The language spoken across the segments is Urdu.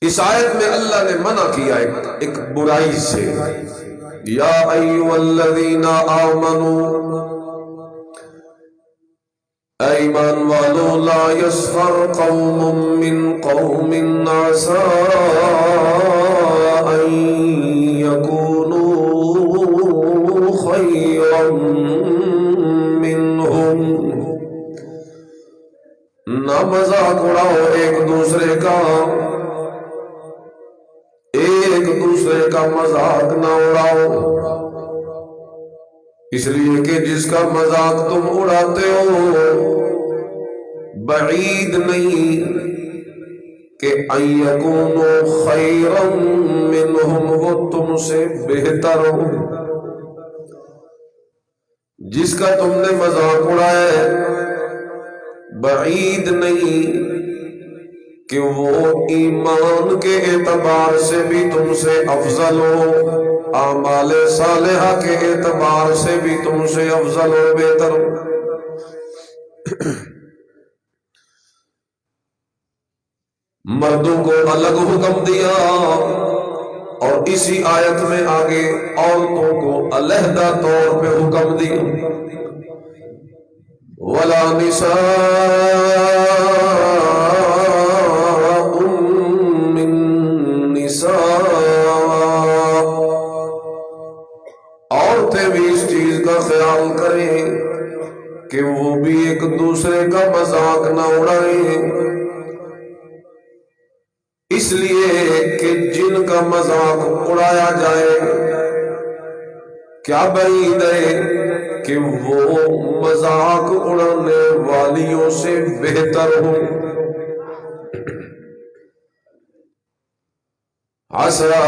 اس آیت میں اللہ نے منع کیا ایک برائی سے، یا ایھا الذین آمنوا، اے ایمان والو، لا یسخر قوم من قوم عسى ان یکونوا خیرا منہم، نہ مذاق اڑاؤ ایک دوسرے کا مذاق نہ اڑاؤ، اس لیے کہ جس کا مذاق تم اڑاتے ہو بعید نہیں کہ ان یکونوا خیرا منہم، وہ تم سے بہتر ہو۔ جس کا تم نے مذاق اڑایا ہے بعید نہیں کہ وہ ایمان کے اعتبار سے بھی تم سے افضل ہو، اعمال صالحہ کے اعتبار سے بھی تم سے افضل ہو، بہتر ہو۔ مردوں کو الگ حکم دیا اور اسی آیت میں آگے عورتوں کو علیحدہ طور پہ حکم دیا، وَلَا نِسَاءٌ مِّن نِّسَاءٍ، عورتیں بھی اس چیز کا خیال کریں کہ وہ بھی ایک دوسرے کا مذاق نہ اڑائیں، اس لیے کہ جن کا مذاق اڑایا جائے کیا بعید ہے کہ وہ مذاق اڑانے والیوں سے بہتر ہو۔ عَسَىٰ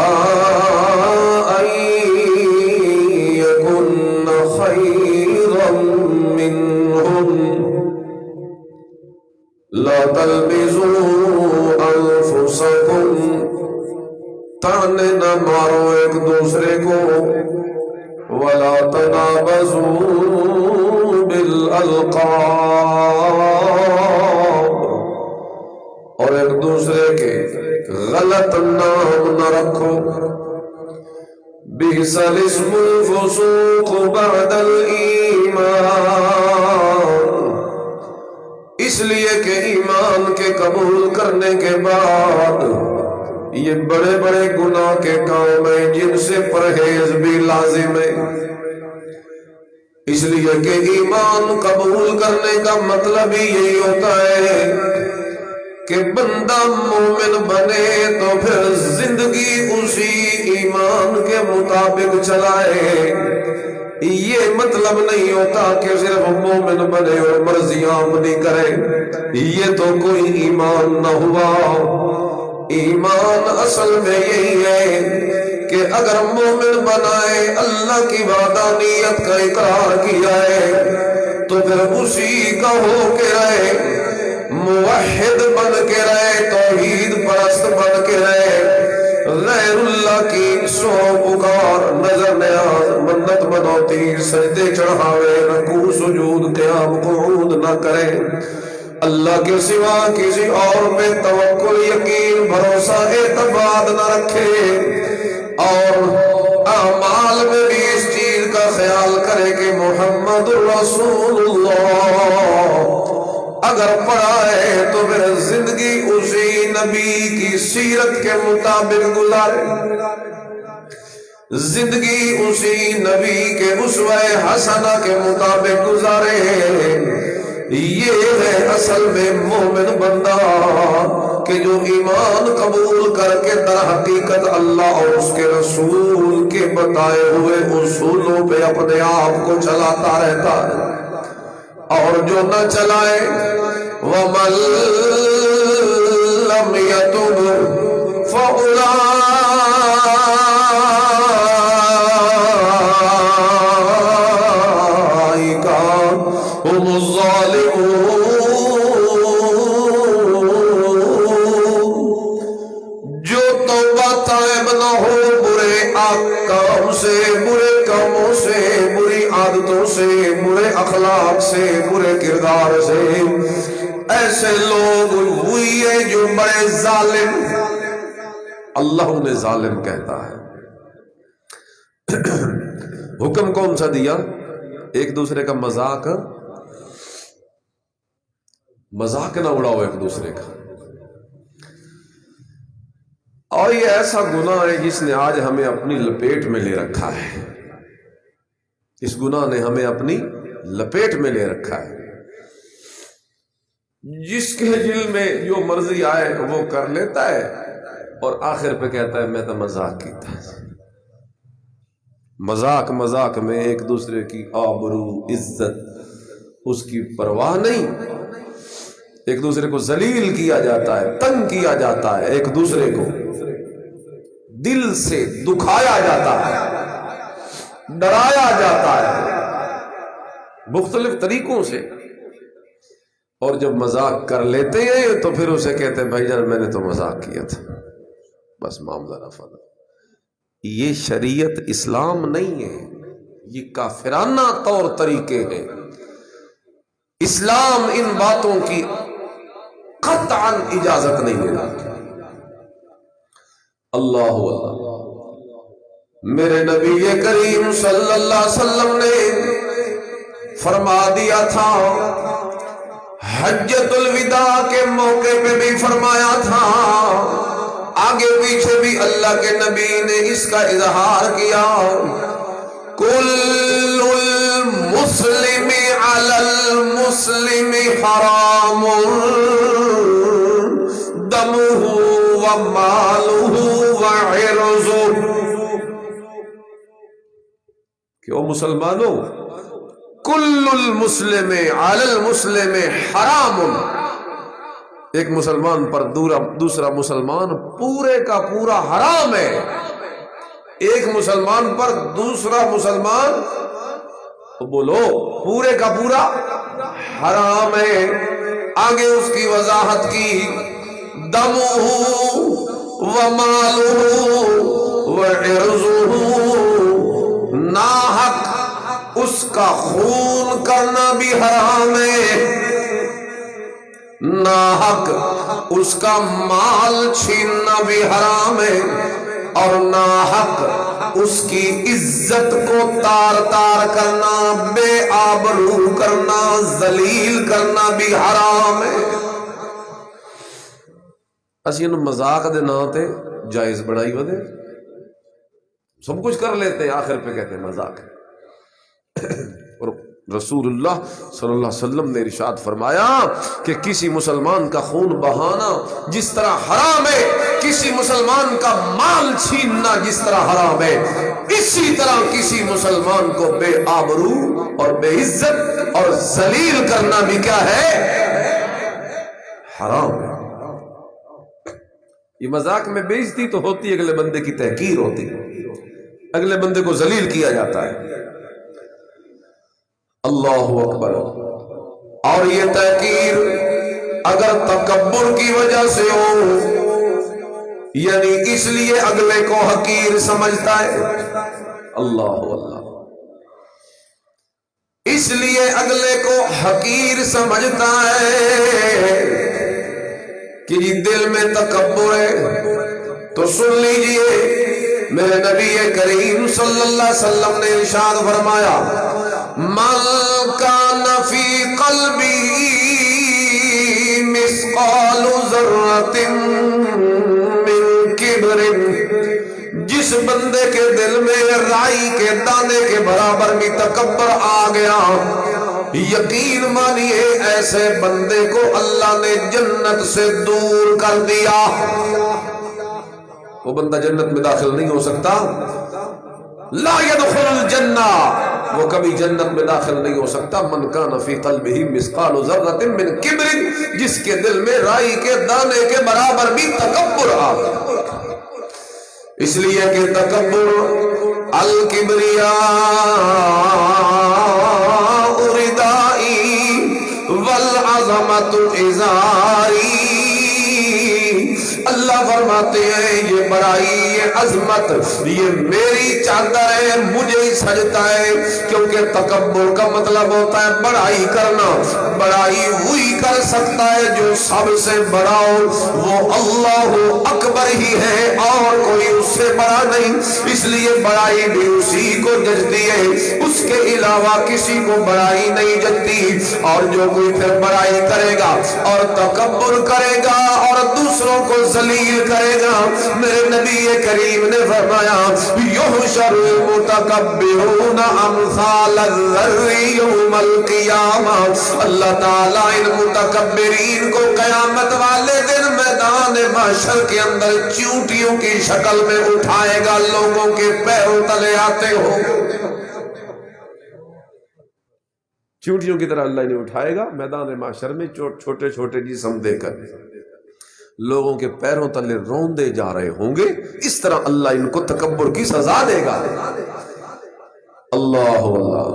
أَن يَكُنَّ خَيْرًا مِّنْهُمْ، لَا تَلْمِزُوا أَنفُسَكُمْ، تانے نہ مارو ایک دوسرے کو، وَلَا تَنَابَزُوا بِالْأَلْقَابِ، اور ایک دوسرے کے غلط نام نہ رکھو، بِئْسَ الِاسْمُ الْفُسُوقُ بَعْدَ الْإِيمَانِ، اس لیے کہ ایمان کے قبول کرنے کے بعد یہ بڑے بڑے گناہ کے کام ہیں جن سے پرہیز بھی لازم ہے، اس لیے کہ ایمان قبول کرنے کا مطلب ہی یہی ہوتا ہے کہ بندہ مومن بنے تو پھر زندگی اسی ایمان کے مطابق چلائے، یہ مطلب نہیں ہوتا کہ صرف مومن بنے اور مرضیاں اپنی کرے، یہ تو کوئی ایمان نہ ہوا۔ ایمان اصل میں یہی ہے کہ اگر مومن بنائے، اللہ کی وحدانیت کا اقرار کیا ہے تو پھر اسی کا ہو کے رہے، موحد بن کے رہے، توحید پرست بن کے رہے، غیر اللہ کی سو پکار، نظر نیاز، منت منوتی، سجدے چڑھاوے، رکوع سجود قیام قعود نہ کرے، اللہ کے سوا کسی اور پہ توکل یقین بھروسہ اعتماد نہ رکھے، اور اعمال میں بھی اس چیز کا خیال کرے کہ محمد رسول اللہ اگر پڑھا ہے تو پھر زندگی اسی نبی کی سیرت کے مطابق گزارے، زندگی اسی نبی کے اسوہ حسنہ کے مطابق گزارے، یہ ہے اصل میں مومن بندہ کہ جو ایمان قبول کر کے در حقیقت اللہ اور اس کے رسول کے بتائے ہوئے اصولوں پہ اپنے آپ کو چلاتا رہتا ہے، اور جو نہ چلائے وَمَن لَّمْ يَتُبْ فَأُولَٰئِكَ هُمُ الظَّالِمُونَ، جو توبہ طائب نہ ہو برے کام سے، برے کاموں سے، بری عادتوں سے، برے اخلاق سے، برے کردار سے، ایسے لوگ ہوئے جو بڑے ظالم، اللہ انہیں ظالم کہتا ہے۔ حکم کون سا دیا؟ ایک دوسرے کا مذاق نہ اڑاؤ ایک دوسرے کا۔ اور یہ ایسا گناہ ہے جس نے آج ہمیں اپنی لپیٹ میں لے رکھا ہے، اس گناہ نے ہمیں اپنی لپیٹ میں لے رکھا ہے۔ جس کے دل میں جو مرضی آئے وہ کر لیتا ہے اور آخر پہ کہتا ہے میں تو مذاق کیتا ہے۔ مذاق میں ایک دوسرے کی آبرو عزت اس کی پرواہ نہیں، ایک دوسرے کو ذلیل کیا جاتا ہے، تنگ کیا جاتا ہے، ایک دوسرے کو دل سے دکھایا جاتا ہے، ڈرایا جاتا ہے مختلف طریقوں سے، اور جب مذاق کر لیتے ہیں تو پھر اسے کہتے ہیں بھائی جان میں نے تو مذاق کیا تھا، بس معاملہ رفع۔ یہ شریعت اسلام نہیں ہے، یہ کافرانہ طور طریقے ہیں۔ اسلام ان باتوں کی قطعاً اجازت نہیں دیتا۔ اللہ میرے نبی کریم صلی اللہ علیہ وسلم نے فرما دیا تھا، حجۃ الوداع کے موقع پہ بھی فرمایا تھا، آگے پیچھے بھی اللہ کے نبی نے اس کا اظہار کیا، کل المسلم علی المسلم حرام دمہ ومالہ وعرضہ۔ کیوں مسلمانوں، کل المسلم علی المسلم حرام، ایک مسلمان پر دوسرا مسلمان پورے کا پورا حرام ہے، ایک مسلمان پر دوسرا مسلمان بولو پورے کا پورا حرام ہے۔ آگے اس کی وضاحت کی، دمہ ومالہ وعرضہ، ناحق اس کا خون کرنا بھی حرام ہے، ناحق اس کا مال چھیننا بھی حرام ہے، اور ناحق اس کی عزت کو تار تار کرنا، بے آبرو کرنا، ذلیل کرنا بھی حرام ہے۔ اسی انہوں مذاق دے نا تے جائز بڑھائی ودے، سب کچھ کر لیتے ہیں، آخر پہ کہتے ہیں مذاق۔ اور رسول اللہ صلی اللہ علیہ وسلم نے ارشاد فرمایا کہ کسی مسلمان کا خون بہانا جس طرح حرام ہے، کسی مسلمان کا مال چھیننا جس طرح حرام ہے، اسی طرح کسی مسلمان کو بے آبرو اور بے عزت اور ذلیل کرنا بھی کیا ہے؟ حرام ہے۔ یہ مذاق میں بے عزتی تو ہوتی ہے، اگلے بندے کی تحقیر ہوتی ہے، اگلے بندے کو ذلیل کیا جاتا ہے۔ اللہ اکبر۔ اور یہ تحقیر اگر تکبر کی وجہ سے ہو، یعنی اس لیے اگلے کو حقیر سمجھتا ہے، اللہ اللہ، اس لیے اگلے کو حقیر سمجھتا ہے کہ دل میں تکبر ہے، تو سن لیجئے میرے نبی کریم صلی اللہ علیہ وسلم نے ارشاد فرمایا، من کان فی قلبی مثقال ذرۃ من کبر، جس بندے کے دل میں رائی کے دانے کے برابر بھی تکبر آ گیا، یقین مانیے ایسے بندے کو اللہ نے جنت سے دور کر دیا، وہ بندہ جنت میں داخل نہیں ہو سکتا، لا يدخل الجنہ، وہ کبھی جنت میں داخل نہیں ہو سکتا۔ من کان فی قلبہ مثقال ذرۃ من کبر، جس کے دل میں رائی کے دانے کے برابر بھی تکبر آ گیا، اس لیے کہ تکبر الکبریاء ردائی والعظمت ازاری، اللہ فرماتے ہیں یہ بڑائی، یہ عظمت، یہ میری چادر ہے، مجھے ہی سجتا ہے، کیونکہ تکبر کا مطلب ہوتا ہے بڑائی کرنا۔ بڑائی وہی کر سکتا ہے جو سب سے بڑا ہو، وہ اللہ اکبر ہی ہے اور کوئی اس سے بڑا نہیں، اس لیے بڑائی بھی اسی کو جچتی ہے، اس کے علاوہ کسی کو بڑائی نہیں جچتی۔ اور جو کوئی پھر بڑائی کرے گا اور تکبر کرے گا اور دوسروں کو ذلیل کرے گا، میرے نبی کریم نے فرمایا یحشر المتکبرون امثال الذر یوم القیامہ، اللہ تعالیٰ ان متکبرین کو قیامت والے دن میدان محشر کے اندر چیونٹیوں کی شکل میں اٹھائے گا، لوگوں کے پیروں تلے آتے ہو، چیونٹیوں کی طرح اللہ انہیں اٹھائے گا میدان محشر میں، چھوٹے چھوٹے جسم دے کر لوگوں کے پیروں تلے روندے جا رہے ہوں گے۔ اس طرح اللہ ان کو تکبر کی سزا دے گا۔ اللہ اللہ،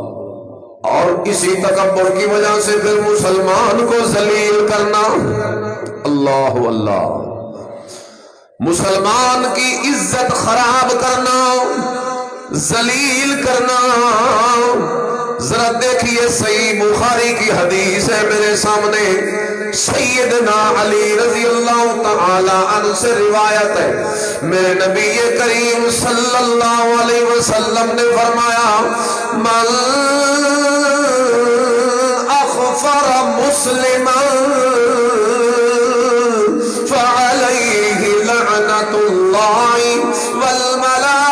اور اسی تکبر کی وجہ سے پھر مسلمان کو ذلیل کرنا، اللہ اللہ، مسلمان کی عزت خراب کرنا، ذلیل کرنا۔ ذرا دیکھیے صحیح بخاری کی حدیث ہے میرے سامنے، سیدنا علی رضی اللہ تعالی عنہ سے روایت ہے، میرے نبی کریم صلی اللہ علیہ وسلم نے فرمایا من اخفر مسلما فعليه لعنت اللہ والملائکۃ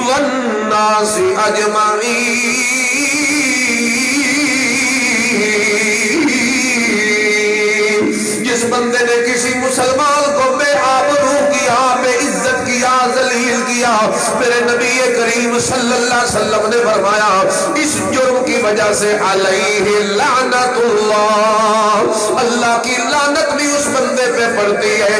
والناس اجمعین۔ جس بندے نے کسی مسلمان کو بے آبرو کیا، بے عزت کیا، ذلیل کیا، میرے نبی کریم صلی اللہ علیہ وسلم نے فرمایا اس جرم کی وجہ سے علیہ لعنت اللہ، اللہ کی لعنت بھی اس بندے پہ پڑتی ہے،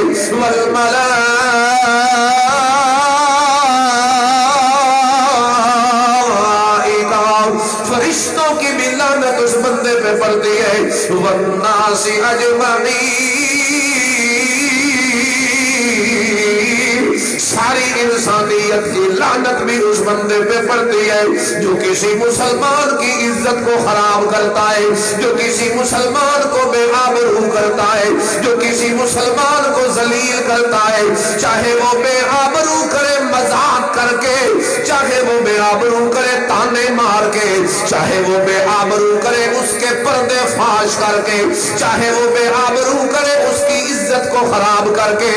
فرشتوں کی بھی لعنت اس بندے پہ پڑتی ہے، والناس اجمعین، ساری انسانیت کی لعنت بھی اس بندے پہ پڑتی ہے جو کسی مسلمان کی عزت کو خراب کرتا ہے، جو کسی مسلمان کو بے آبرو کرتا ہے، جو کسی مسلمان کو ذلیل کرتا ہے، چاہے وہ بے آبرو کرے مذاق کر کے، چاہے وہ بے آبرو کرے تانے مار کے، چاہے وہ بے آبرو کرے اس کے پردے فاش کر کے، چاہے وہ بے آبرو کرے اس کی عزت کو خراب کر کے،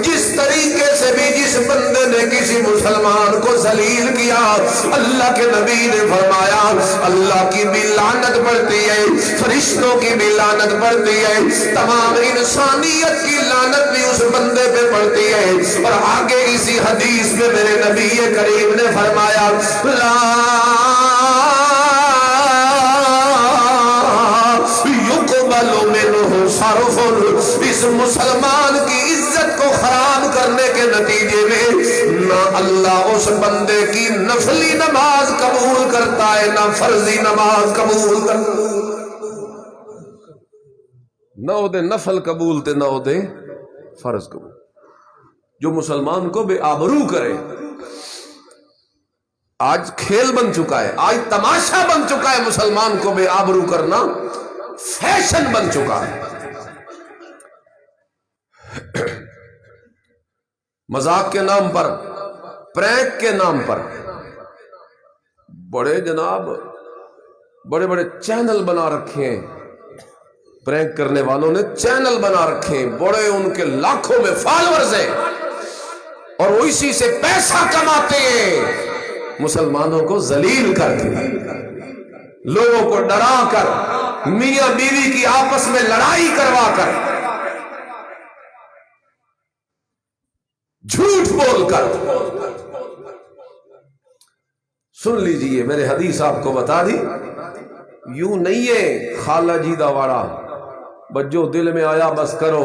جس طریقے سے بھی جس بندے نے کسی مسلمان کو ذلیل کیا، اللہ کے نبی نے فرمایا اللہ کی بھی لعنت پڑتی ہے، فرشتوں کی بھی لعنت پڑتی ہے، تمام انسانیت کی لعنت بھی اس بندے پہ پڑتی ہے۔ اور آگے اسی حدیث میں میرے نبی کریم نے فرمایا لا یقبل منہ صرف، اس مسلمان کی عزت کو خراب کرنے کے نتیجے میں نہ اللہ اس بندے کی نفلی نماز قبول کرتا ہے، نہ فرضی نماز قبول کرتا ہے، نہ او دے نفل قبول تے نہ او دے فرض قبول۔ جو مسلمان کو بے آبرو کرے، آج کھیل بن چکا ہے، آج تماشا بن چکا ہے، مسلمان کو بے آبرو کرنا فیشن بن چکا ہے۔ مذاق کے نام پر، پرینک کے نام پر بڑے جناب بڑے بڑے چینل بنا رکھے ہیں، پرینک کرنے والوں نے چینل بنا رکھے ہیں، بڑے ان کے لاکھوں میں فالورز ہیں، اور وہ اسی سے پیسہ کماتے ہیں، مسلمانوں کو ذلیل کر کے، لوگوں کو ڈرا کر، میاں بیوی کی آپس میں لڑائی کروا کر، جھوٹ بول کر۔ سن لیجئے، میں نے حدیث آپ کو بتا دی، یوں نہیں ہے خالہ جیدہ واڑا بس جو دل میں آیا بس کرو۔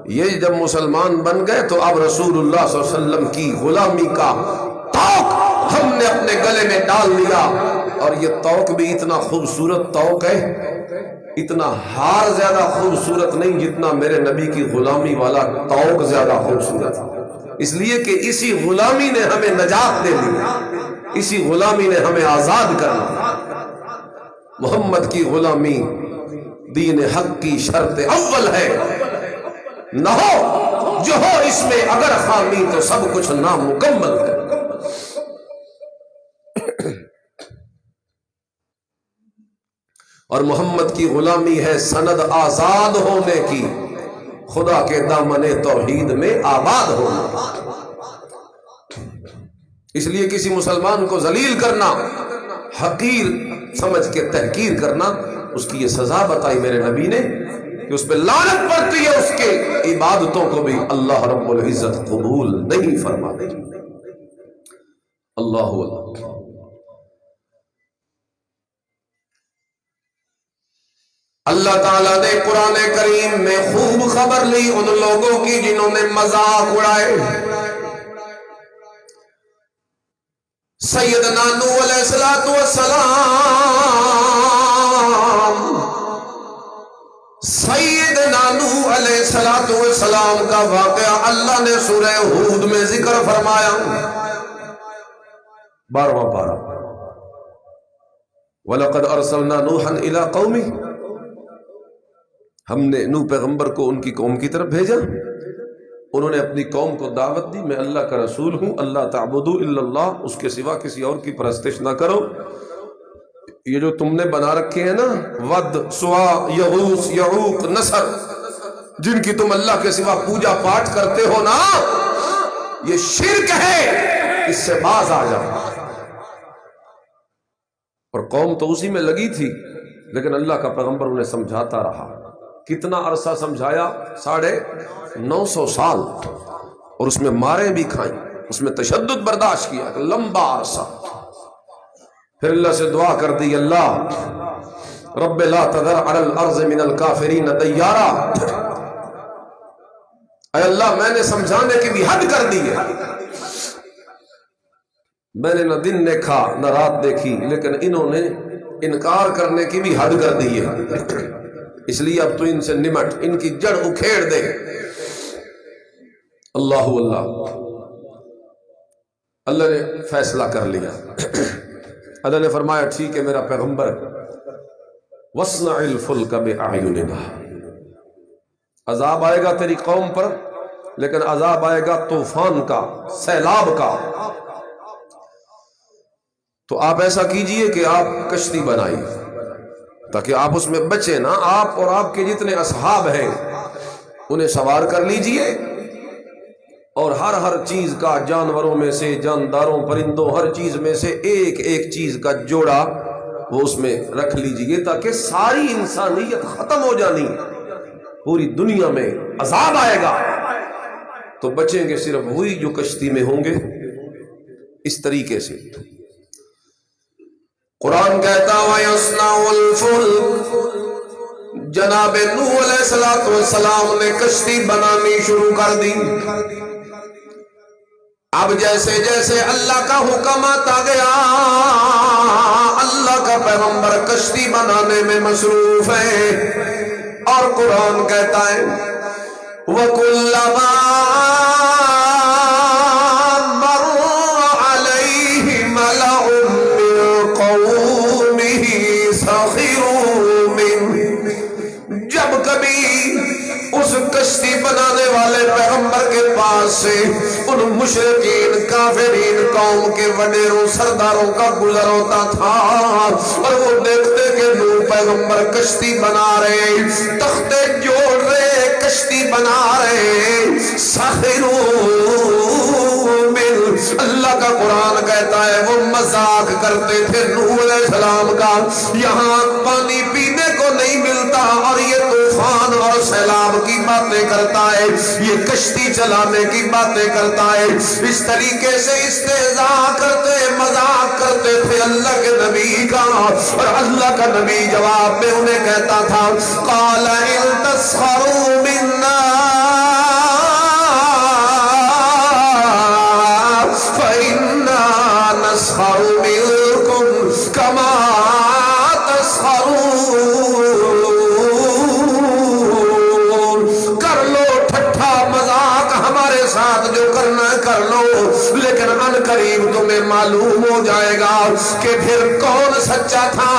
یہ جب مسلمان بن گئے تو اب رسول اللہ صلی اللہ علیہ وسلم کی غلامی کا توق ہم نے اپنے گلے میں ڈال لیا، اور یہ توق بھی اتنا خوبصورت توق ہے اتنا ہار زیادہ خوبصورت نہیں جتنا میرے نبی کی غلامی والا طوق زیادہ خوبصورت ہے، اس لیے کہ اسی غلامی نے ہمیں نجات دے دی، اسی غلامی نے ہمیں آزاد کرنا۔ محمد کی غلامی دین حق کی شرط اول ہے، نہ ہو جو ہو اس میں اگر خامی تو سب کچھ نامکمل ہے۔ اور محمد کی غلامی ہے سند آزاد ہونے کی، خدا کے دامن توحید میں آباد ہونا۔ اس لیے کسی مسلمان کو ذلیل کرنا، حقیر سمجھ کے تحقیر کرنا، اس کی یہ سزا بتائی میرے نبی نے کہ اس پہ لعنت پڑتی ہے، اس کے عبادتوں کو بھی اللہ رب العزت قبول نہیں فرماتے۔ اللہ اللہ۔ اللہ تعالیٰ نے قرآن کریم میں خوب خبر لی ان لوگوں کی جنہوں نے مذاق اڑائے۔ سیدنا نوح علیہ السلام، سیدنا نوح علیہ السلام کا واقعہ اللہ نے سورہ ہود میں ذکر فرمایا، 12واں پارہ، وَلَقَدْ أَرْسَلْنَا نُوحًا إِلَىٰ قَوْمِهِ، ہم نے نوح پیغمبر کو ان کی قوم کی طرف بھیجا، انہوں نے اپنی قوم کو دعوت دی، میں اللہ کا رسول ہوں، اللہ تعبدوا الا اللہ، اس کے سوا کسی اور کی پرستش نہ کرو۔ یہ جو تم نے بنا رکھے ہیں نا، ود، سوا، یغوث، یعوق، نصر، جن کی تم اللہ کے سوا پوجا پاٹ کرتے ہو نا، یہ شرک ہے، اس سے باز آ جاؤ۔ اور قوم تو اسی میں لگی تھی، لیکن اللہ کا پیغمبر انہیں سمجھاتا رہا۔ کتنا عرصہ سمجھایا؟ 950 سال، اور اس میں ماریں بھی کھائیں، اس میں تشدد برداشت کیا، لمبا عرصہ۔ پھر اللہ سے دعا کر دی، اللہ رب لا تذر علی الارض من الکافرین دیارا، اے اللہ میں نے سمجھانے کی بھی حد کر دی ہے، میں نے نہ دن دیکھا نہ رات دیکھی، لیکن انہوں نے انکار کرنے کی بھی حد کر دی ہے، اس لیے اب تو ان سے نمٹ، ان کی جڑ اکھیڑ دے۔ اللہ اللہ، اللہ نے فیصلہ کر لیا۔ اللہ نے فرمایا ٹھیک ہے میرا پیغمبر، وَاصْنَعِ الْفُلْكَ بِأَعْيُنِنَا، عذاب آئے گا تیری قوم پر، لیکن عذاب آئے گا طوفان کا، سیلاب کا، تو آپ ایسا کیجئے کہ آپ کشتی بنائیے تاکہ آپ اس میں بچے نا، آپ اور آپ کے جتنے اصحاب ہیں انہیں سوار کر لیجئے، اور ہر چیز کا، جانوروں میں سے، جانداروں، پرندوں، ہر چیز میں سے ایک ایک چیز کا جوڑا وہ اس میں رکھ لیجئے، تاکہ ساری انسانیت ختم ہو جانی، پوری دنیا میں عذاب آئے گا تو بچیں گے صرف وہی جو کشتی میں ہوں گے۔ اس طریقے سے قرآن کہتا وَيَصْنَعُ الْفُلْكَ، جناب نوح علیہ السلام نے کشتی بنانی شروع کر دی۔ اب جیسے جیسے اللہ کا حکم آتا گیا، اللہ کا پیغمبر کشتی بنانے میں مصروف ہے، اور قرآن کہتا ہے وَكُلَّمَا مَرَّ عَلَيْهِ مَلَأٌ مِّن قَوْمِهِ سَخِرُوا مِنْهُ، جب کبھی اس کشتی بنانے والے پیغمبر کے پاس سے ان مشرکین کافرین قوم کے وڈیروں سرداروں کا گزر ہوتا تھا، اور وہ دیکھتے کہ نوح پیغمبر کشتی بنا رہے، تختے جوڑ رہے، کشتی بنا رہے، سخروا من، اللہ کا قرآن کہتا ہے وہ مذاق کرتے تھے نوح علیہ السلام کا، یہاں پانی پینے کو نہیں ملتا اور یہ طوفان اور سیلاب کی باتیں کرتا ہے، یہ کشتی چلانے کی باتیں کرتا ہے۔ اس طریقے سے استہزاء کرتے، مذاق کرتے تھے اللہ کے نبی کا، اور اللہ کا نبی جواب میں انہیں کہتا تھا قَالَ إِن تَسْخَرُوا مِنَّا فَإِنَّا نَسْخَرُ مِنكُمْ كَمَا تَسْخَرُونَ، معلوم ہو جائے گا کہ پھر کون سچا تھا۔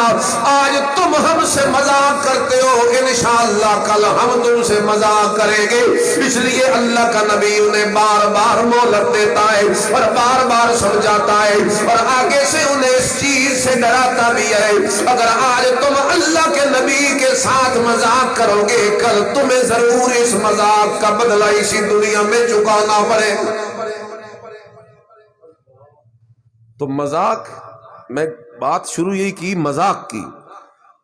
آج تم ہم سے مذاق کرتے ہو، انشاءاللہ کل ہم تم سے مذاق کریں گے۔ اس لیے اللہ کا نبی انہیں بار بار مہلت دیتا ہے اور بار بار سمجھاتا ہے اور آگے سے انہیں اس چیز سے ڈراتا بھی ہے، اگر آج تم اللہ کے نبی کے ساتھ مذاق کرو گے کل تمہیں ضرور اس مذاق کا بدلہ اسی دنیا میں چکانا پڑے۔ تو مذاق، میں بات شروع یہی کی مذاق کی،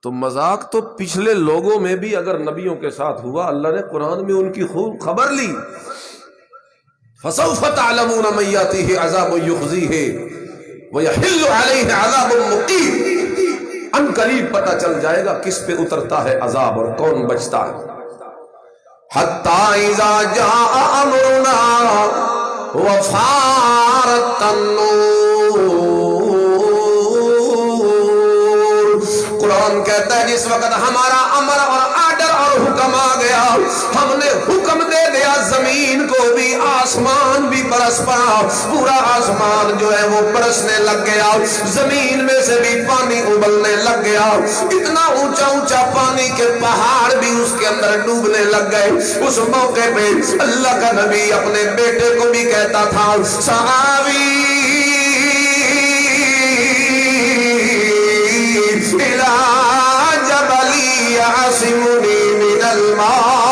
تو مذاق تو پچھلے لوگوں میں بھی اگر نبیوں کے ساتھ ہوا، اللہ نے قرآن میں ان کی خوب خبر لی، فَسَوْفَ تَعْلَمُونَ مَن يَأْتِيهِ عَذَابٌ يُخْزِيهِ وَيَحِلُّ عَلَيْهِ عَذَابٌ مُقِيمٌ، ان قریب پتہ چل جائے گا کس پہ اترتا ہے عذاب اور کون بچتا ہے۔ حَتَّى إِذَا جَاءَ أَمْرُنَا وَفَارَتِ النُّورُ، قرآن کہتا ہے جس وقت ہمارا امر اور آرڈر اور حکم آ گیا، ہم نے حکم دے دیا زمین کو بھی، آسمان بھی برس پڑا، پورا آسمان جو ہے وہ برسنے لگ گیا، زمین میں سے بھی پانی ابلنے لگ گیا، اتنا اونچا اونچا پانی کے پہاڑ بھی اس کے اندر ڈوبنے لگ گئے۔ اس موقع پہ اللہ کا نبی اپنے بیٹے کو بھی کہتا تھا سآوی إِلَى جَبَلٍ يَعْصِمُنِي مِنَ الْمَاءِ،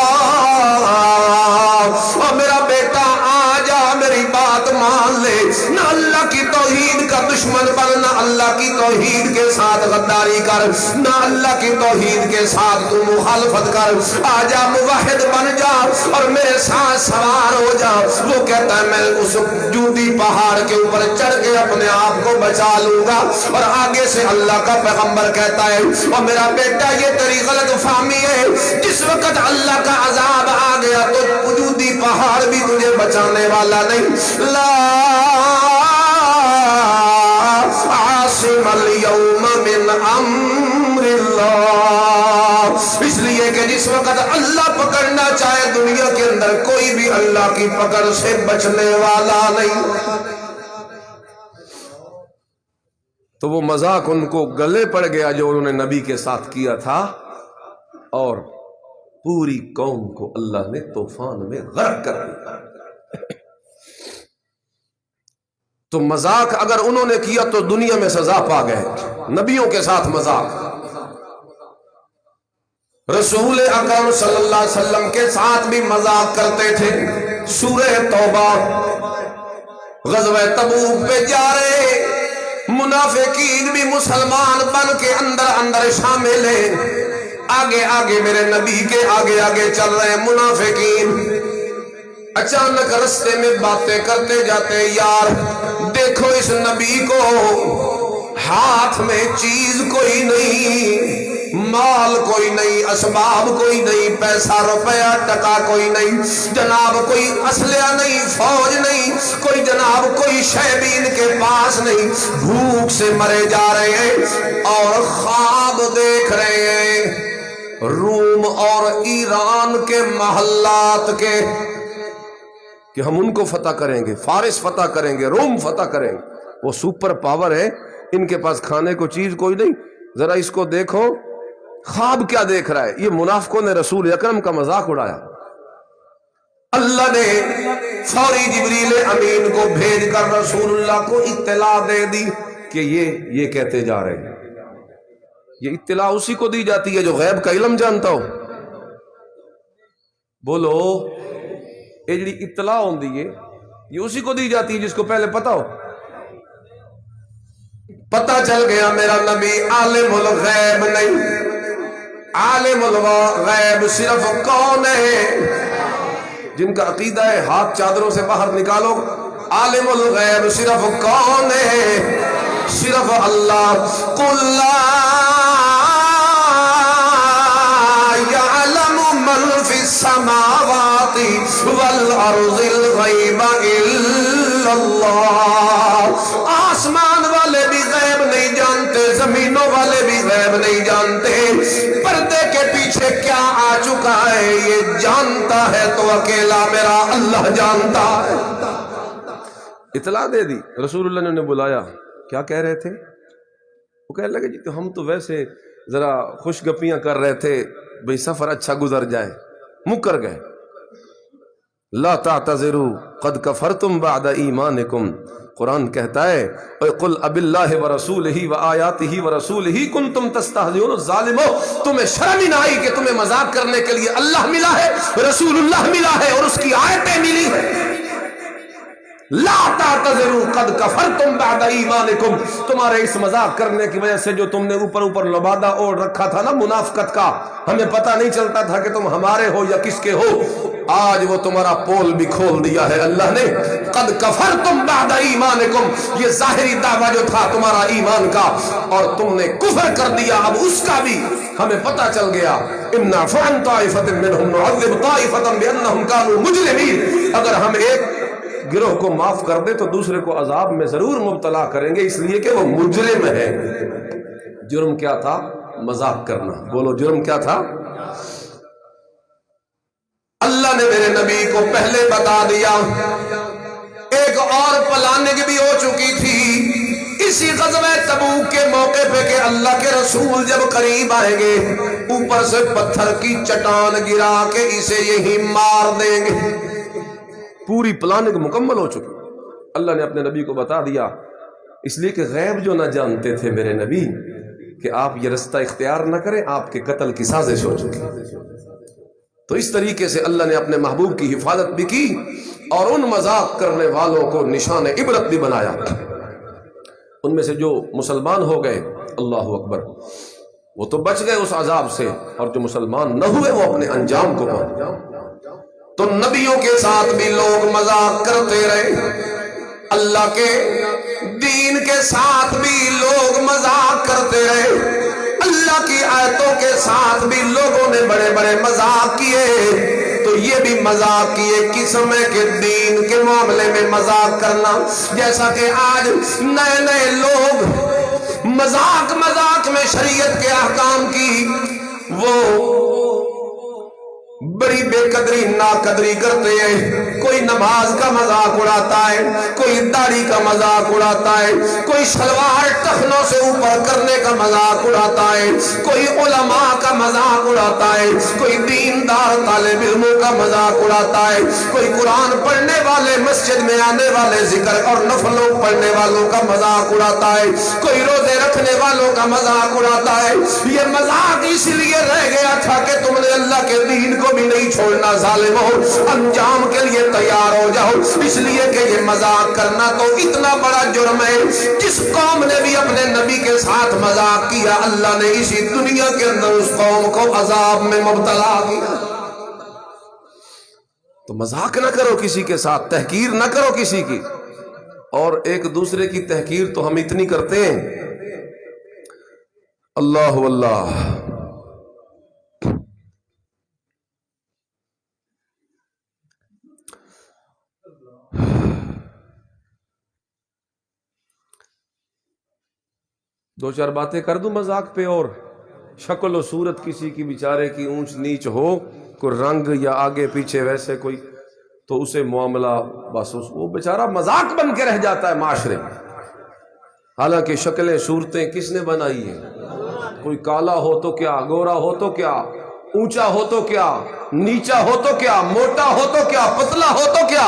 اور میرا بیٹا آ جا میری بات مان لے، نہ اللہ کی توحید کا دشمن بن، نہ اللہ کی توحید کے ساتھ غداری کر، نہ اللہ کی توحید کے ساتھ تو مخالفت کر، آ جا موحد بن جا اور میرے ساتھ سوار ہو جا۔ وہ کہتا ہے میں اس جودی پہاڑ کے اوپر چڑھ کے اپنے آپ کو بچا لوں گا، اور آگے سے اللہ کا پیغمبر کہتا ہے اور میرا بیٹا یہ تیری غلط فہمی ہے، جس وقت اللہ کا عذاب آ گیا تو وجودی پہاڑ بھی تجھے بچانے والا نہیں۔ لا عاصم اليوم من امر اللہ، اس لیے کہ جس وقت اللہ پکڑنا چاہے دنیا کے اندر کوئی بھی اللہ کی پکڑ سے بچنے والا نہیں۔ تو وہ مذاق ان کو گلے پڑ گیا جو انہوں نے نبی کے ساتھ کیا تھا، اور پوری قوم کو اللہ نے طوفان میں غرق کر دیا۔ تو مذاق اگر انہوں نے کیا تو دنیا میں سزا پا گئے، نبیوں کے ساتھ مذاق۔ رسول اکرم صلی اللہ علیہ وسلم کے ساتھ بھی مذاق کرتے تھے۔ سورہ توبہ، غزوہ تبوک پہ جا رہے منافقین بھی مسلمان بن کے اندر اندر شامل ہیں، آگے آگے میرے نبی کے آگے آگے چل رہے ہیں منافقین۔ اچانک رستے میں باتیں کرتے جاتے، یار دیکھو اس نبی کو، ہاتھ میں چیز کوئی نہیں، مال کوئی نہیں، اسباب کوئی نہیں، پیسہ روپیہ ٹکا کوئی نہیں، جناب کوئی اسلحہ نہیں، فوج نہیں، کوئی جناب کوئی شے بھی ان کے پاس نہیں، بھوک سے مرے جا رہے ہیں اور خواب دیکھ رہے ہیں روم اور ایران کے محلات کے، کہ ہم ان کو فتح کریں گے، فارس فتح کریں گے، روم فتح کریں گے۔ وہ سپر پاور ہے، ان کے پاس کھانے کو چیز کوئی نہیں، ذرا اس کو دیکھو خواب کیا دیکھ رہا ہے۔ یہ منافقوں نے رسول اکرم کا مذاق اڑایا۔ اللہ نے فوری جبریل امین کو بھیج کر رسول اللہ کو اطلاع دے دی کہ یہ کہتے جا رہے ہیں۔ یہ اطلاع اسی کو دی جاتی ہے جو غیب کا علم جانتا ہو۔ بولو، یہ جڑی اطلاع ہوندی ہے یہ اسی کو دی جاتی ہے جس کو پہلے پتا ہو۔ پتہ چل گیا میرا نبی عالم الغیب نہیں، عالم الغیب صرف کون ہے؟ جن کا عقیدہ ہے ہاتھ چادروں سے باہر نکالو، عالم الغیب صرف کون ہے؟ صرف اللہ۔ قل لا يعلم من في السماوات والارض الغیب الا اللہ، آسمان والے بھی غیب نہیں جانتے، زمینوں والے بھی غیب نہیں جانتے، پردے کے پیچھے کیا آ چکا ہے یہ جانتا ہے تو اکیلا میرا اللہ جانتا ہے۔ اطلاع دے دی. رسول اللہ نے انہیں بلایا. کیا کہہ رہے تھے؟ وہ کہنے لگے جی تو ہم تو ویسے ذرا خوش گپیاں کر رہے تھے بھئی سفر اچھا گزر جائے. مکر گئے. لا تعتذروا قد کفرتم بعد ایمانکم. قرآن کہتا ہے قل اب اللہ ورسولہ وآیاتہ ورسولہ کنتم تستہزئون. ظالمو تمہیں شرم ہی نہ آئی کہ تمہیں مذاق کرنے کے لیے اللہ ملا ہے، رسول اللہ ملا ہے اور اس کی آیتیں ملی ہیں. لا تعتذروا قد کفرتم بعد ایمانکم. تمہارے اس مذاق کرنے کی وجہ سے جو تم نے اوپر اوپر لبادہ اوڑھ رکھا تھا نا منافقت کا، ہمیں پتہ نہیں چلتا تھا کہ تم ہمارے ہو یا کس کے ہو، آج وہ تمہارا پول بھی کھول دیا ہے اللہ نے. قد کفرتم بعد ایمانکم، یہ ظاہری دعویٰ جو تھا تمہارا ایمان کا اور تم نے کفر کر دیا، اب اس کا بھی ہمیں پتہ چل گیا. ان نعفو عن طائفۃ منہم نعذب طائفۃ بانہم کانوا مجرمین. اگر ہم ایک گروہ کو معاف کر دے تو دوسرے کو عذاب میں ضرور مبتلا کریں گے، اس لیے کہ وہ مجرم ہے. جرم کیا تھا؟ مذاق کرنا. بولو جرم کیا تھا؟ اللہ نے میرے نبی کو پہلے بتا دیا. ایک اور پلاننگ بھی ہو چکی تھی اسی غزوہ تبوک کے موقع پہ کہ اللہ کے رسول جب قریب آئیں گے اوپر سے پتھر کی چٹان گرا کے اسے یہی مار دیں گے. پوری پلاننگ مکمل ہو چکی. اللہ نے اپنے نبی کو بتا دیا، اس لیے کہ غیب جو نہ جانتے تھے میرے نبی کہ آپ یہ رستہ اختیار نہ کریں، آپ کے قتل کی سازش ہو چکی. تو اس طریقے سے اللہ نے اپنے محبوب کی حفاظت بھی کی اور ان مذاق کرنے والوں کو نشان عبرت بھی بنایا. ان میں سے جو مسلمان ہو گئے اللہ اکبر وہ تو بچ گئے اس عذاب سے، اور جو مسلمان نہ ہوئے وہ اپنے انجام کو پائے. تو نبیوں کے ساتھ بھی لوگ مذاق کرتے رہے، اللہ کے دین کے ساتھ بھی لوگ مذاق کرتے رہے، اللہ کی آیتوں کے ساتھ بھی لوگوں نے بڑے بڑے مذاق کیے. تو یہ بھی مذاق کی ایک قسم ہے کہ دین کے معاملے میں مذاق کرنا. جیسا کہ آج نئے نئے لوگ مذاق میں شریعت کے احکام کی وہ بڑی بے قدری ناقدری کرتے ہیں. کوئی نماز کا مذاق اڑاتا ہے، کوئی داڑھی کا مذاق اڑاتا ہے، کوئی شلوار ٹخنوں سے اوپر کرنے کا مذاق اڑاتا ہے، کوئی علماء کا مذاق اڑاتا ہے، کوئی دیندار طالب علموں کا مذاق اڑاتا ہے، کوئی قرآن پڑھنے والے مسجد میں آنے والے ذکر اور نفلوں پڑھنے والوں کا مذاق اڑاتا ہے، کوئی روزے رکھنے والوں کا مذاق اڑاتا ہے. یہ مذاق اس لیے رہ گیا تھا کہ تم نے اللہ کے دین کو بھی نہیں چھوڑنا. ظالمو انجام کے لیے تیار ہو جاؤ، اس لیے کہ یہ مذاق کرنا تو اتنا بڑا جرم ہے. جس قوم نے بھی اپنے نبی کے ساتھ مذاق کیا اللہ نے اسی دنیا کے اندر اس قوم کو عذاب میں مبتلا کیا. تو مذاق نہ کرو کسی کے ساتھ، تحقیر نہ کرو کسی کی. اور ایک دوسرے کی تحقیر تو ہم اتنی کرتے ہیں. اللہ واللہ دو چار باتیں کر دوں مذاق پہ. اور شکل و صورت کسی کی بیچارے کی اونچ نیچ ہو، کوئی رنگ یا آگے پیچھے ویسے کوئی، تو اسے معاملہ بس وہ بیچارہ مذاق بن کے رہ جاتا ہے معاشرے میں. حالانکہ شکلیں صورتیں کس نے بنائی ہیں؟ کوئی کالا ہو تو کیا، گورا ہو تو کیا، اونچا ہو تو کیا، نیچا ہو تو کیا، موٹا ہو تو کیا، پتلا ہو تو کیا،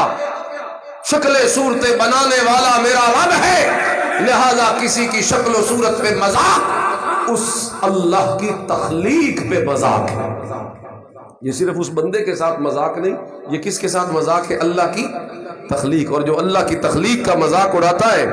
شکلیں صورتیں بنانے والا میرا رب ہے. لہذا کسی کی شکل و صورت پہ مذاق اس اللہ کی تخلیق پہ مذاق ہے. یہ صرف اس بندے کے ساتھ مذاق نہیں، یہ کس کے ساتھ مذاق ہے؟ اللہ کی تخلیق. اور جو اللہ کی تخلیق کا مذاق اڑاتا ہے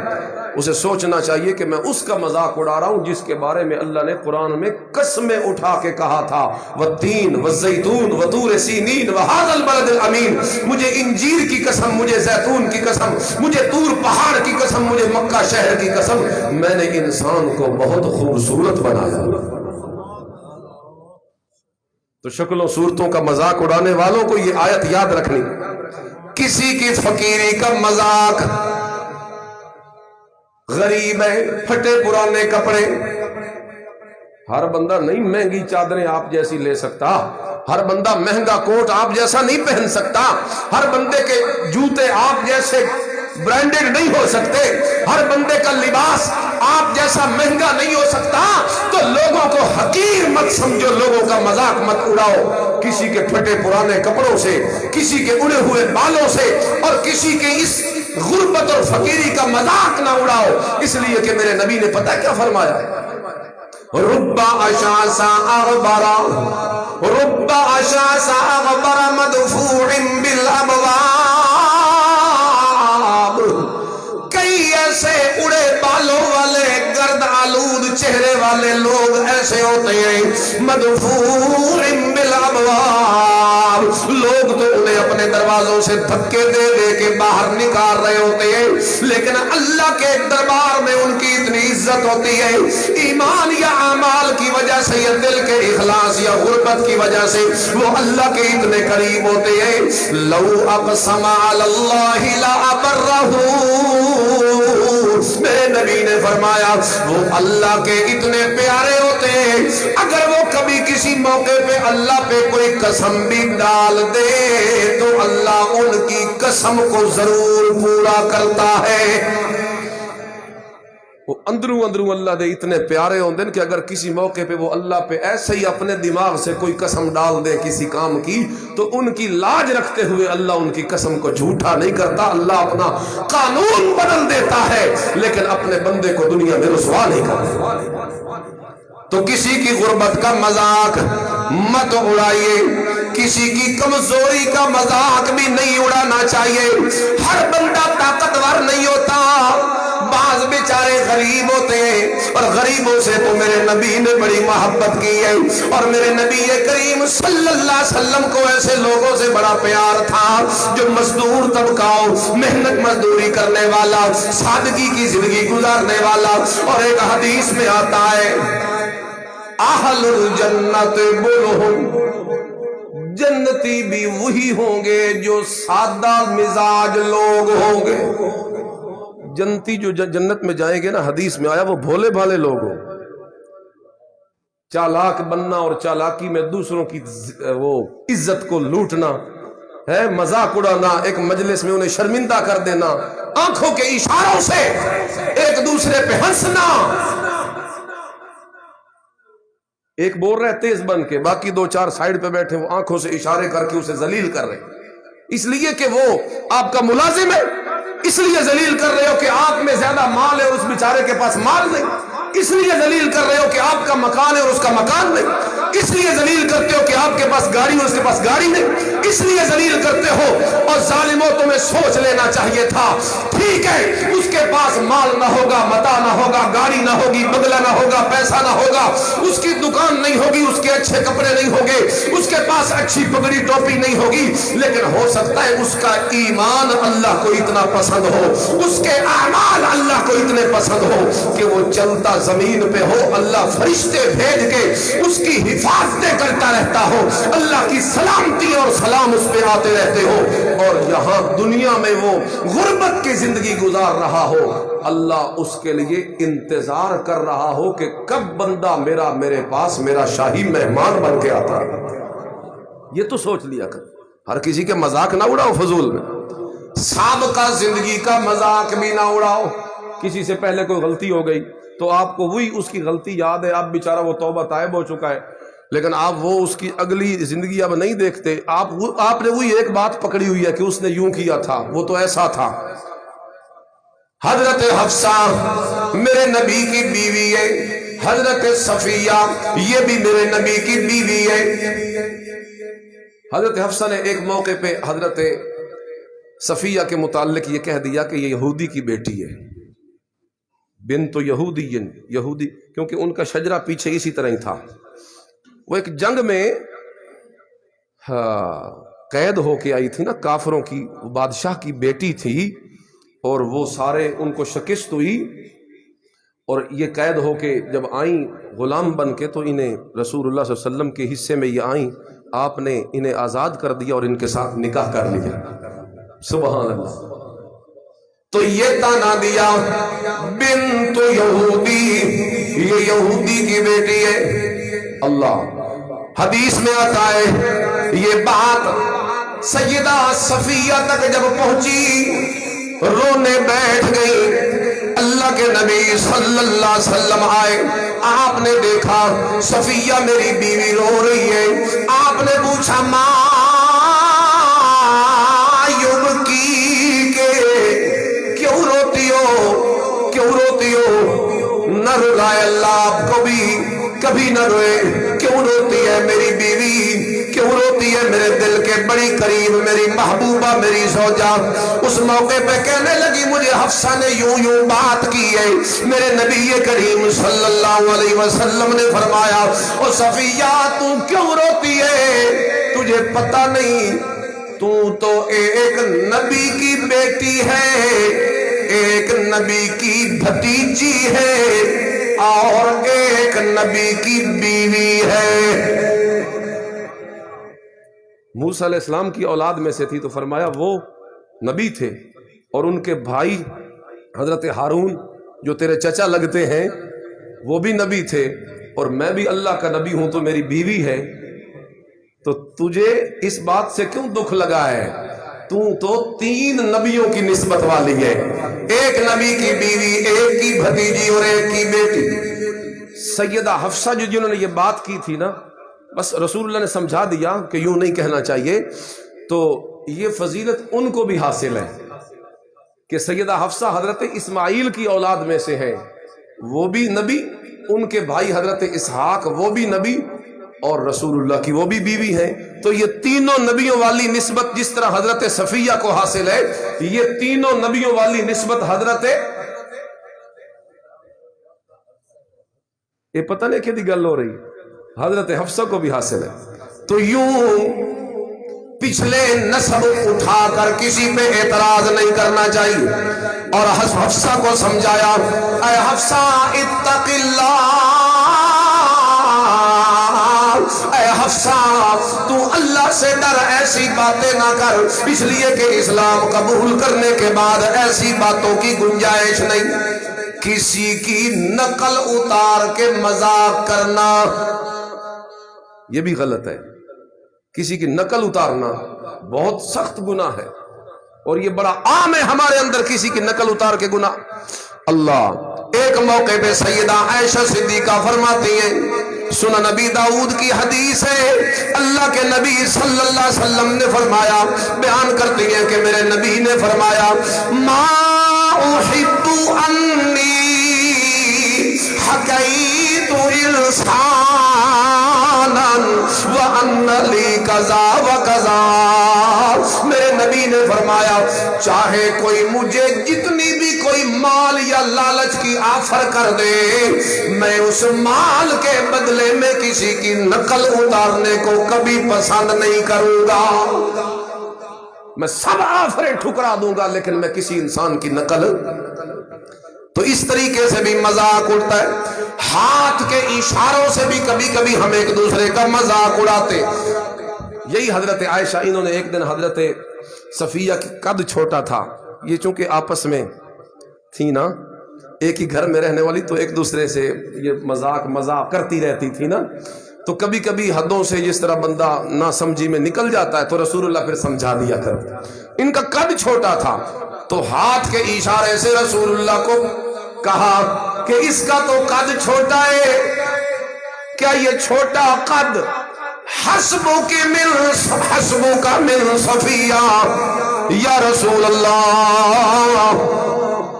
اسے سوچنا چاہیے کہ میں اس کا مذاق اڑا رہا ہوں جس کے بارے میں اللہ نے قرآن میں قسمیں اٹھا کے کہا تھا، والتین والزیتون وطور سینین وہذا البلد الامین. مجھے انجیر کی قسم، مجھے زیتون کی قسم، مجھے طور پہاڑ کی قسم، مجھے مکہ شہر کی قسم، میں نے انسان کو بہت خوبصورت بنایا. تو شکلوں صورتوں کا مذاق اڑانے والوں کو یہ آیت یاد رکھنی. کسی کی فقیری کا مذاق، غریب ہے، پھٹے پرانے کپڑے. ہر بندہ نہیں مہنگی چادریں آپ جیسی لے سکتا، ہر بندہ مہنگا کوٹ آپ جیسا نہیں پہن سکتا، ہر بندے کے جوتے آپ جیسے برانڈڈ نہیں ہو سکتے، ہر بندے کا لباس آپ جیسا مہنگا نہیں ہو سکتا، تو لوگوں کو حقیر مت سمجھو، لوگوں کا مذاق مت اڑاؤ، کسی کے پھٹے پرانے کپڑوں سے، کسی کے اڑے ہوئے بالوں سے، اور کسی کے اس غربت اور فقیری کا مذاق نہ اڑاؤ، اس لیے کہ میرے نبی نے پتہ کیا فرمایا ہے؟ رب اشعث اغبر، رب اشعث اغبر مدفوع بالابواب، کئی ایسے اڑے بالوں والے گرد آلود چہرے والے لوگ ایسے ہوتے ہیں، مدفوع بالابواب، لوگ تو انہیں اپنے دروازوں سے دھکے دے دے کے باہر نکال رہے ہوتے ہیں، لیکن اللہ کے دربار میں ان کی اتنی عزت ہوتی ہے، ایمان یا اعمال کی وجہ سے یا دل کے اخلاص یا غربت کی وجہ سے وہ اللہ کے اتنے قریب ہوتے ہیں، لو اقسم علی اللہ لابرہ، میرے نبی نے فرمایا وہ اللہ کے اتنے پیارے ہوتے ہیں، اگر وہ کبھی کسی موقع پہ اللہ پہ کوئی قسم بھی ڈال دے تو اللہ ان کی قسم کو ضرور پورا کرتا ہے۔ وہ اندروں اللہ دے اتنے پیارے ہوندے کہ اگر کسی موقع پہ وہ اللہ پہ ایسے ہی اپنے دماغ سے کوئی قسم ڈال دے کسی کام کی، تو ان کی لاج رکھتے ہوئے اللہ ان کی قسم کو جھوٹا نہیں کرتا، اللہ اپنا قانون بدل دیتا ہے لیکن اپنے بندے کو دنیا میں رسوا نہیں کرتا۔ تو کسی کی غربت کا مذاق مت اڑائیے، کسی کی کمزوری کا مذاق بھی نہیں اڑانا چاہیے، ہر بندہ طاقتور نہیں ہوتا، بعض بیچارے غریب ہوتے ہیں، اور غریبوں سے تو میرے نبی نے بڑی محبت کی ہے، اور میرے نبی کریم صلی اللہ علیہ وسلم کو ایسے لوگوں سے بڑا پیار تھا جو مزدور طبقہ ہو، محنت مزدوری کرنے والا، سادگی کی زندگی گزارنے والا، اور ایک حدیث میں آتا ہے اہل الجنت بلہم، جنتی بھی وہی ہوں گے جو سادہ مزاج لوگ ہوں گے۔ جنتی جو جنت میں جائیں گے نا، حدیث میں آیا وہ بھولے بھالے لوگ ہوں، چالاک بننا اور چالاکی میں دوسروں کی وہ عزت کو لوٹنا ہے، مذاق اڑانا، ایک مجلس میں انہیں شرمندہ کر دینا، آنکھوں کے اشاروں سے ایک دوسرے پہ ہنسنا، ایک بول رہے تیز بن کے، باقی دو چار سائیڈ پہ بیٹھے وہ آنکھوں سے اشارے کر کے اسے ذلیل کر رہے، اس لیے کہ وہ آپ کا ملازم ہے، اس لیے ذلیل کر رہے ہو کہ آپ میں زیادہ مال ہے اور اس بیچارے کے پاس مال نہیں، اس لیے ذلیل کر رہے ہو کہ آپ کا مکان ہے اور اس کا مکان نہیں، اس لیے ذلیل کرتے ہو کہ آپ کے پاس گاڑی اور اس کے پاس گاڑی نہیں، اس لیے ذلیل کرتے ہو۔ اور ظالموں تمہیں سوچ لینا چاہیے تھا، ٹھیک ہے اس کے پاس مال نہ ہوگا، متاع نہ ہوگا، گاڑی نہ ہوگی، بنگلہ نہ ہوگا، پیسہ نہ ہوگا، اس کی دکان نہیں ہوگی، اس کے اچھے کپڑے نہیں ہوگے، اس کے پاس اچھی پگڑی ٹوپی نہیں ہوگی، لیکن ہو سکتا ہے اس کا ایمان اللہ کو اتنا پسند ہو، اس کے اعمال اللہ کو اتنے پسند ہو کہ وہ چلتا زمین پہ ہو، اللہ فرشتے بھیج کے اس کی حفاظتیں کرتا رہتا ہو، اللہ کی سلامتی اور سلام اس پہ آتے رہتے ہو، اور یہاں دنیا میں وہ غربت کی زندگی گزار رہا ہو، اللہ اس کے لیے انتظار کر رہا ہو کہ کب بندہ میرے پاس میرا شاہی مہمان بن کے آتا ہے۔ یہ تو سوچ لیا کر، ہر کسی کے مذاق نہ اڑاؤ فضول میں، سابقہ زندگی کا مذاق بھی نہ اڑاؤ، کسی سے پہلے کوئی غلطی ہو گئی تو آپ کو وہی اس کی غلطی یاد ہے، اب بیچارہ وہ توبہ طائب ہو چکا ہے، لیکن آپ وہ اس کی اگلی زندگی اب نہیں دیکھتے، آپ نے وہی ایک بات پکڑی ہوئی ہے کہ اس نے یوں کیا تھا، وہ تو ایسا تھا۔ حضرت حفصہ میرے نبی کی بیوی ہے، حضرت صفیہ یہ بھی میرے نبی کی بیوی ہے۔ حضرت حفصہ نے ایک موقع پہ حضرت صفیہ کے متعلق یہ کہہ دیا کہ یہ یہودی کی بیٹی ہے، بنت یہودی، یہودی، کیونکہ ان کا شجرہ پیچھے اسی طرح ہی تھا۔ وہ ایک جنگ میں قید ہو کے آئی تھی نا، کافروں کی بادشاہ کی بیٹی تھی، اور وہ سارے ان کو شکست ہوئی، اور یہ قید ہو کے جب آئیں غلام بن کے تو انہیں رسول اللہ صلی اللہ علیہ وسلم کے حصے میں یہ آئیں، آپ نے انہیں آزاد کر دیا اور ان کے ساتھ نکاح کر لیا۔ سبحان اللہ۔ تو یہ تانا دیا بنت یہودی، یہ یہودی کی بیٹی ہے۔ اللہ، حدیث میں آتا ہے یہ بات سیدہ صفیہ تک جب پہنچی رونے بیٹھ گئی۔ اللہ کے نبی صلی اللہ علیہ وسلم آئے، آپ نے دیکھا صفیہ میری بیوی رو رہی ہے، آپ نے پوچھا ماں یبکی کے کیوں روتی ہو، کیوں روتی ہو؟ نہ رلائے اللہ آپ کو بھی کبھی نہ روئے، کیوں روتی ہے میری بیوی، کیوں روتی ہے میرے دل کے بڑی قریب میری محبوبہ میری زوجہ؟ اس موقع پہ کہنے لگی مجھے حفصہ نے یوں بات کی ہے۔ میرے نبی کریم صلی اللہ علیہ وسلم نے فرمایا او صفیہ تو کیوں روتی ہے؟ تجھے پتہ نہیں تو ایک نبی کی بیٹی ہے، ایک نبی کی بھتیجی ہے اور ایک نبی کی بیوی ہے۔ موسیٰ علیہ السلام کی اولاد میں سے تھی، تو فرمایا وہ نبی تھے اور ان کے بھائی حضرت ہارون جو تیرے چچا لگتے ہیں وہ بھی نبی تھے، اور میں بھی اللہ کا نبی ہوں تو میری بیوی ہے، تو تجھے اس بات سے کیوں دکھ لگا ہے؟ تو 3 نبیوں کی نسبت والی ہے، ایک نبی کی بیوی، ایک کی بھتیجی اور ایک کی بیٹی۔ سیدہ حفصہ جنہوں نے یہ بات کی تھی نا، بس رسول اللہ نے سمجھا دیا کہ یوں نہیں کہنا چاہیے، تو یہ فضیلت ان کو بھی حاصل ہے کہ سیدہ حفصہ حضرت اسماعیل کی اولاد میں سے ہے، وہ بھی نبی، ان کے بھائی حضرت اسحاق وہ بھی نبی، اور رسول اللہ کی وہ بھی بیوی ہیں۔ تو یہ تینوں نبیوں والی نسبت جس طرح حضرت صفیہ کو حاصل ہے، یہ تینوں نبیوں والی نسبت حضرت یہ پتہ نہیں کہ دی گل ہو رہی حضرت حفصہ کو بھی حاصل ہے۔ تو یوں پچھلے نسب اٹھا کر کسی پہ اعتراض نہیں کرنا چاہیے، اور حفصہ کو سمجھایا اے حفصہ اتق اللہ، اے حفصہ تو اللہ سے ڈر، ایسی باتیں نہ کر، اس لیے کہ اسلام قبول کرنے کے بعد ایسی باتوں کی گنجائش نہیں۔ کسی کی نقل اتار کے مذاق کرنا یہ بھی غلط ہے، کسی کی نقل اتارنا بہت سخت گناہ ہے، اور یہ بڑا عام ہے ہمارے اندر کسی کی نقل اتار کے گناہ۔ اللہ ایک موقع پہ سیدہ عائشہ صدیقہ فرماتی ہیں، سنن نبی داؤد کی حدیث ہے، اللہ کے نبی صلی اللہ علیہ وسلم نے فرمایا، بیان کرتی ہیں کہ میرے نبی نے فرمایا ما احب انی حکیت انسانا وان لی کذا وکذا، میرے نبی نے فرمایا چاہے کوئی مجھے جتنی بھی کوئی مال یا لالچ کی آفر کر دے، میں اس مال کے بدلے میں کسی کی نقل اتارنے کو کبھی پسند نہیں کروں گا، میں سب آفریں ٹھکرا دوں گا لیکن میں کسی انسان کی نقل۔ تو اس طریقے سے بھی مذاق اڑتا ہے، ہاتھ کے اشاروں سے بھی کبھی کبھی ہم ایک دوسرے کا مذاق اڑاتے۔ یہی حضرت عائشہ، انہوں نے ایک دن حضرت صفیہ کی قد چھوٹا تھا، یہ چونکہ آپس میں تھی نا ایک ہی گھر میں رہنے والی، تو ایک دوسرے سے یہ مذاق کرتی رہتی تھی نا، تو کبھی کبھی حدوں سے جس طرح بندہ نہ سمجھی میں نکل جاتا ہے، تو رسول اللہ پھر سمجھا دیا کر۔ ان کا قد چھوٹا تھا تو ہاتھ کے اشارے سے رسول اللہ کو کہا کہ اس کا تو قد چھوٹا ہے، کیا یہ چھوٹا قد حسبک من صفیہ یا رسول اللہ،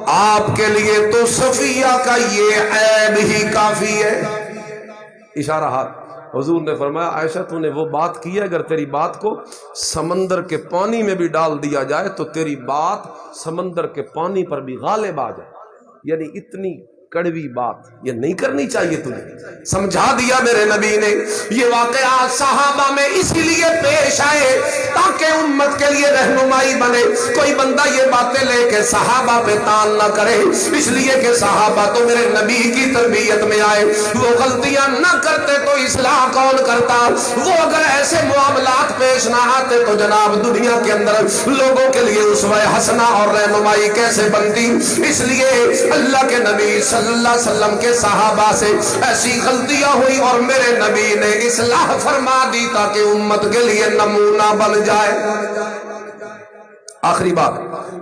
آپ کے لیے تو صفیہ کا یہ عیب ہی کافی ہے۔ اشارہ ہاتھ، حضور نے فرمایا عائشہ تو نے وہ بات کی ہے، اگر تیری بات کو سمندر کے پانی میں بھی ڈال دیا جائے تو تیری بات سمندر کے پانی پر بھی غالب آ جائے، یعنی اتنی کڑوی بات یہ نہیں کرنی چاہیے تمہیں۔ سمجھا دیا میرے نبی نے۔ یہ واقعات صحابہ میں اسی لیے پیش آئے تاکہ امت کے لیے رہنمائی بنے، کوئی بندہ یہ باتیں لے کے صحابہ پہ تان نہ کرے، اس لیے کہ صحابہ تو میرے نبی کی تربیت میں آئے، وہ غلطیاں نہ کرتے تو اصلاح کون کرتا، وہ اگر ایسے معاملات پیش نہ آتے تو جناب دنیا کے اندر لوگوں کے لیے اسوہ حسنہ اور رہنمائی کیسے بنتی۔ اس لیے اللہ کے نبی صلی اللہ علیہ وسلم کے صحابہ سے ایسی غلطیاں ہوئی اور میرے نبی نے اصلاح فرما دی تاکہ امت کے لیے نمونہ بن جائے۔ آخری بات،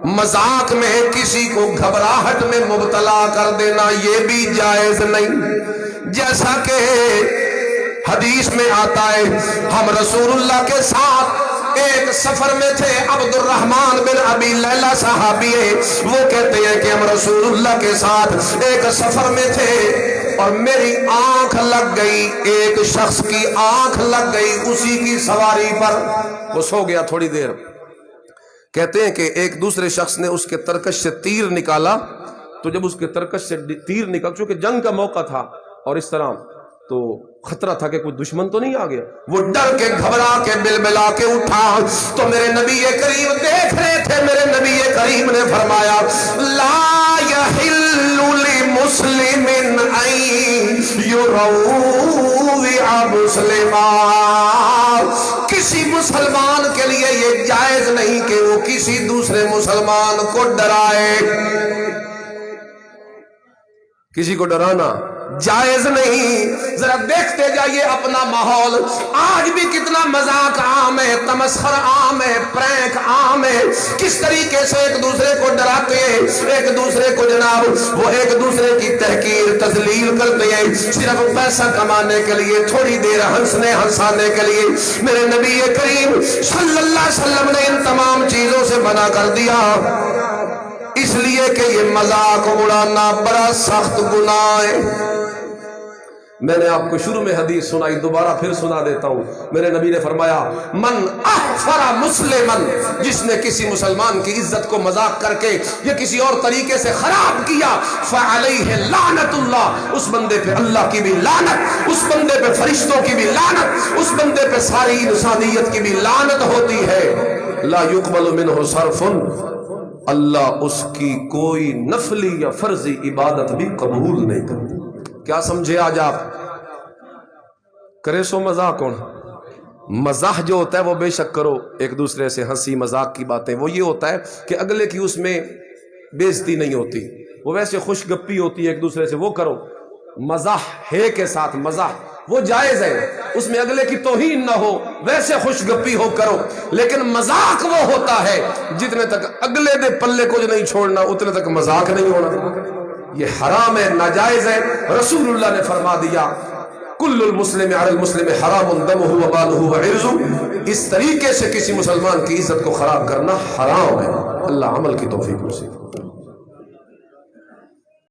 مذاق میں کسی کو گھبراہٹ میں مبتلا کر دینا یہ بھی جائز نہیں۔ جیسا کہ حدیث میں آتا ہے، ہم رسول اللہ کے ساتھ ایک سفر میں تھے، عبد الرحمن بن ابی لیلہ صحابی ہے، وہ کہتے ہیں کہ ہم رسول اللہ کے ساتھ ایک سفر میں تھے اور میری آنکھ لگ گئی، ایک شخص کی آنکھ لگ گئی اسی کی سواری پر، وہ سو گیا تھوڑی دیر۔ کہتے ہیں کہ ایک دوسرے شخص نے اس کے ترکش سے تیر نکالا، تو جب اس کے ترکش سے تیر نکل، چونکہ جنگ کا موقع تھا اور اس طرح تو خطرہ تھا کہ کوئی دشمن تو نہیں آ گیا، وہ ڈر کے گھبرا کے بلبلا کے اٹھا، تو میرے نبی کریم دیکھ رہے تھے، میرے نبی کریم نے فرمایا لا یحل لمسلم ان یروع مسلما، کسی مسلمان کے لیے یہ جائز نہیں کہ وہ کسی دوسرے مسلمان کو ڈرائے، کسی کو ڈرانا جائز نہیں۔ ذرا دیکھتے جائیے اپنا ماحول، آج بھی کتنا مذاق عام ہے، تمسخر عام ہے، پرینک عام ہے، کس طریقے سے ایک دوسرے کو ڈراتے ہیں، ایک دوسرے کو جناب وہ ایک دوسرے کی تحقیر تذلیل کرتے ہیں، صرف پیسہ کمانے کے لیے، تھوڑی دیر ہنسنے ہنسانے کے لیے۔ میرے نبی کریم صلی اللہ علیہ وسلم نے ان تمام چیزوں سے منع کر دیا، اس لیے کہ یہ مذاق اڑانا بڑا سخت گناہ ہے۔ میں نے آپ کو شروع میں حدیث سنائی، دوبارہ پھر سنا دیتا ہوں۔ میرے نبی نے فرمایا من احفر مسلمن، جس نے کسی مسلمان کی عزت کو مذاق کر کے یا کسی اور طریقے سے خراب کیا، فعلیہ لعنت اللہ، اس بندے پہ اللہ کی بھی لعنت، اس بندے پہ فرشتوں کی بھی لعنت، اس بندے پہ ساری انسانیت کی بھی لعنت ہوتی ہے۔ لا یقبل منہ صرف، اللہ اس کی کوئی نفلی یا فرضی عبادت بھی قبول نہیں کرتا۔ کیا سمجھے آج آپ؟ کرے سو مذاق کون؟ مزاح جو ہوتا ہے وہ بے شک کرو، ایک دوسرے سے ہنسی مذاق کی باتیں، وہ یہ ہوتا ہے کہ اگلے کی اس میں بے عزتی نہیں ہوتی، وہ ویسے خوش گپی ہوتی ہے ایک دوسرے سے، وہ کرو۔ مزاح ہے کے ساتھ مزاح وہ جائز ہے، اس میں اگلے کی توہین نہ ہو، ویسے خوش گپی ہو کرو، لیکن مذاق وہ ہوتا ہے جتنے تک اگلے دے پلے کچھ نہیں چھوڑنا اتنے تک مذاق نہیں ہونا، یہ حرام ہے، ناجائز ہے۔ رسول اللہ نے فرما دیا کل المسلم علی المسلم حرام دمہ و مالہ و عرضہ، اس طریقے سے کسی مسلمان کی عزت کو خراب کرنا حرام ہے۔ اللہ عمل کی توفیق نصیب